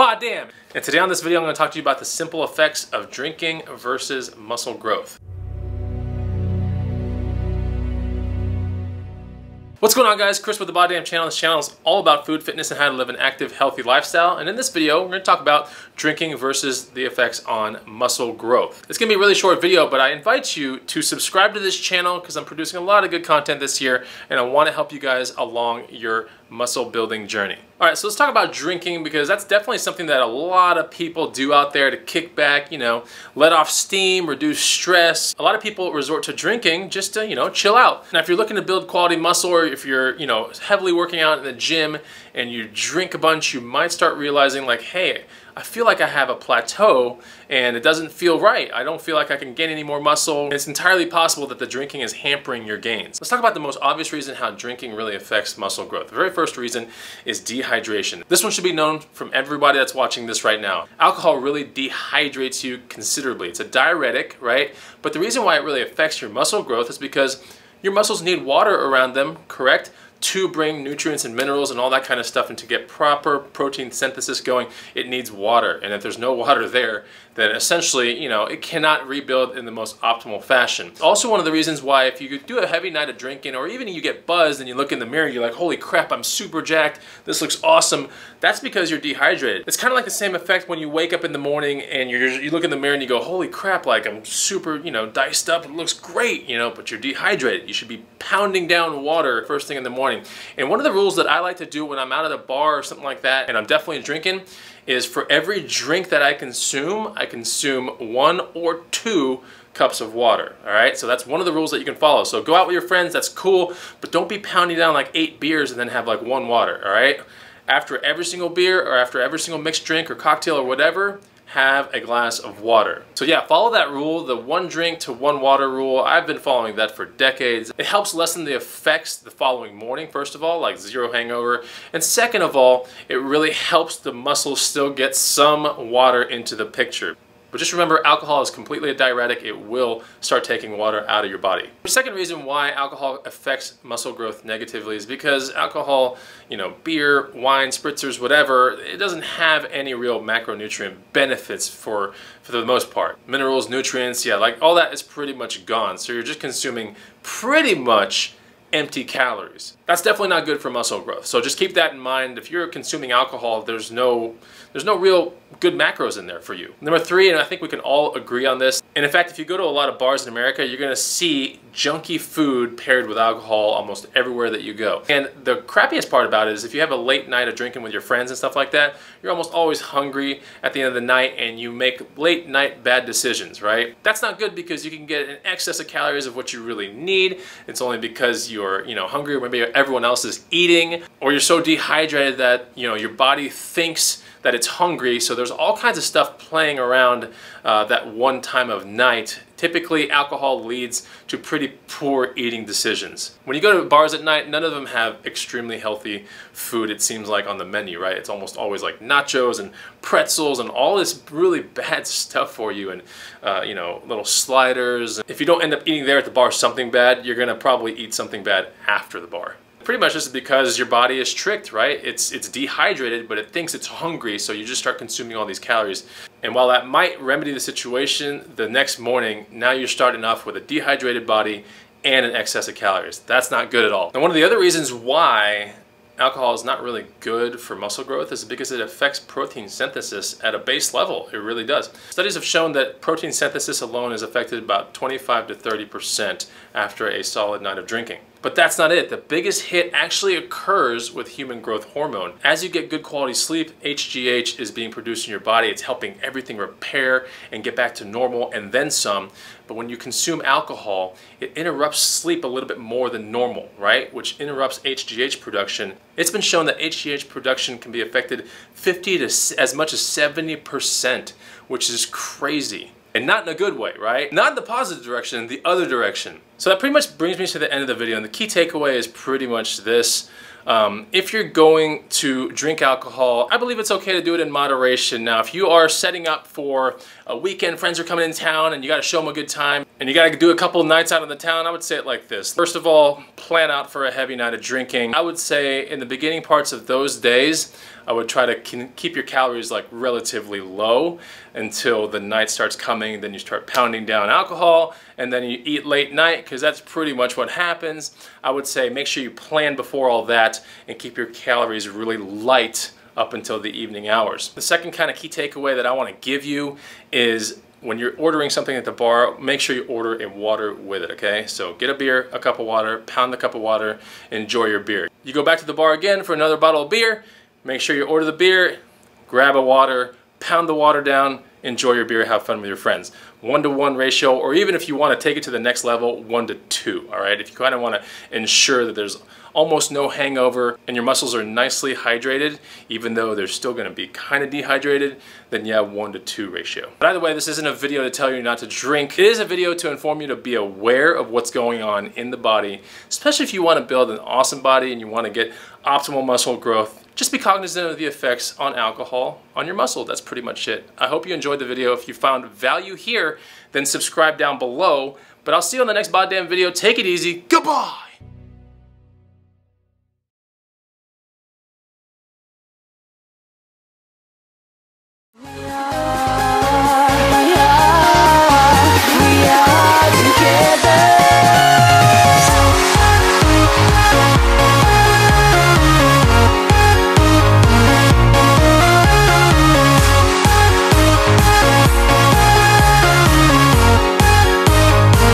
BODDAMN! And today on this video I'm going to talk to you about the simple effects of drinking versus muscle growth. What's going on, guys? Chris with the BODDAMN channel. This channel is all about food, fitness, and how to live an active, healthy lifestyle. And in this video, we're going to talk about drinking versus the effects on muscle growth. It's going to be a really short video, but I invite you to subscribe to this channel because I'm producing a lot of good content this year, and I want to help you guys along your muscle building journey. All right, so let's talk about drinking, because that's definitely something that a lot of people do out there to kick back, let off steam, reduce stress. A lot of people resort to drinking just to, chill out. Now, if you're looking to build quality muscle, or if you're, heavily working out in the gym and you drink a bunch, you might start realizing like, hey, I feel like I have a plateau and it doesn't feel right. I don't feel like I can gain any more muscle. And it's entirely possible that the drinking is hampering your gains. Let's talk about the most obvious reason how drinking really affects muscle growth. The very first reason is dehydration. This one should be known from everybody that's watching this right now. Alcohol really dehydrates you considerably. It's a diuretic, right? But the reason why it really affects your muscle growth is because your muscles need water around them, correct? To bring nutrients and minerals and all that kind of stuff, and to get proper protein synthesis going, it needs water. And if there's no water there, then essentially, it cannot rebuild in the most optimal fashion. Also, one of the reasons why if you do a heavy night of drinking, or even you get buzzed and you look in the mirror, you're like, holy crap, I'm super jacked, this looks awesome, that's because you're dehydrated. It's kind of like the same effect when you wake up in the morning and you look in the mirror and you go, holy crap, like I'm super, diced up, it looks great, but you're dehydrated. You should be pounding down water first thing in the morning. And one of the rules that I like to do when I'm out at a bar or something like that, and I'm definitely drinking, is for every drink that I consume 1 or 2 cups of water. All right, so that's one of the rules that you can follow. So go out with your friends, that's cool, but don't be pounding down like 8 beers and then have like 1 water. All right, after every single beer or after every single mixed drink or cocktail or whatever, have a glass of water. So yeah, follow that rule, the 1 drink to 1 water rule. I've been following that for decades. It helps lessen the effects the following morning, first of all, like 0 hangover. And second of all, it really helps the muscles still get some water into the picture. But just remember, alcohol is completely a diuretic. It will start taking water out of your body. The second reason why alcohol affects muscle growth negatively is because alcohol, beer, wine, spritzers, whatever, it doesn't have any real macronutrient benefits for the most part. Minerals, nutrients, yeah, like all that is pretty much gone. So you're just consuming pretty much empty calories. That's definitely not good for muscle growth. So just keep that in mind. If you're consuming alcohol, there's no real good macros in there for you. Number 3, and I think we can all agree on this, and in fact, if you go to a lot of bars in America, you're gonna see junky food paired with alcohol almost everywhere that you go. And the crappiest part about it is if you have a late night of drinking with your friends and stuff like that, you're almost always hungry at the end of the night and you make late night bad decisions, right? That's not good because you can get an excess of calories of what you really need. It's only because you're, hungry, or maybe everyone else is eating, or you're so dehydrated that, your body thinks that it's hungry. So there's all kinds of stuff playing around that one time of night. Typically, alcohol leads to pretty poor eating decisions. When you go to bars at night, none of them have extremely healthy food, it seems like, on the menu, right? It's almost always like nachos and pretzels and all this really bad stuff for you, and little sliders. If you don't end up eating there at the bar something bad, you're gonna probably eat something bad after the bar. Pretty much just because your body is tricked, right? It's dehydrated, but it thinks it's hungry, so you just start consuming all these calories. And while that might remedy the situation, the next morning, now you're starting off with a dehydrated body and an excess of calories. That's not good at all. And one of the other reasons why alcohol is not really good for muscle growth is because it affects protein synthesis at a base level. It really does. Studies have shown that protein synthesis alone is affected about 25 to 30% after a solid night of drinking. But that's not it. The biggest hit actually occurs with human growth hormone. As you get good quality sleep, HGH is being produced in your body. It's helping everything repair and get back to normal and then some. But when you consume alcohol, it interrupts sleep a little bit more than normal, right? Which interrupts HGH production. It's been shown that HGH production can be affected 50 to as much as 70%, which is crazy. And not in a good way, right? Not in the positive direction, the other direction. So that pretty much brings me to the end of the video, and the key takeaway is pretty much this. If you're going to drink alcohol, I believe it's okay to do it in moderation. Now, if you are setting up for a weekend, friends are coming in town and you got to show them a good time, and you gotta do a couple nights out in the town, I would say it like this. First of all, plan out for a heavy night of drinking. I would say in the beginning parts of those days, I would try to keep your calories like relatively low until the night starts coming. Then you start pounding down alcohol, and then you eat late night, because that's pretty much what happens. I would say make sure you plan before all that and keep your calories really light up until the evening hours. The second kind of key takeaway that I want to give you is when you're ordering something at the bar, make sure you order a water with it, okay? So get a beer, a cup of water, pound the cup of water, enjoy your beer. You go back to the bar again for another bottle of beer, make sure you order the beer, grab a water, pound the water down, enjoy your beer, have fun with your friends. 1-to-1 ratio, or even if you want to take it to the next level, 1-to-2, all right? If you kind of want to ensure that there's almost no hangover and your muscles are nicely hydrated, even though they're still going to be kind of dehydrated, then yeah, 1-to-2 ratio. But either way, this isn't a video to tell you not to drink. It is a video to inform you to be aware of what's going on in the body, especially if you want to build an awesome body and you want to get optimal muscle growth. Just be cognizant of the effects on alcohol on your muscle. That's pretty much it. I hope you enjoyed the video. If you found value here, then subscribe down below. But I'll see you on the next BODDAMN video. Take it easy. Goodbye!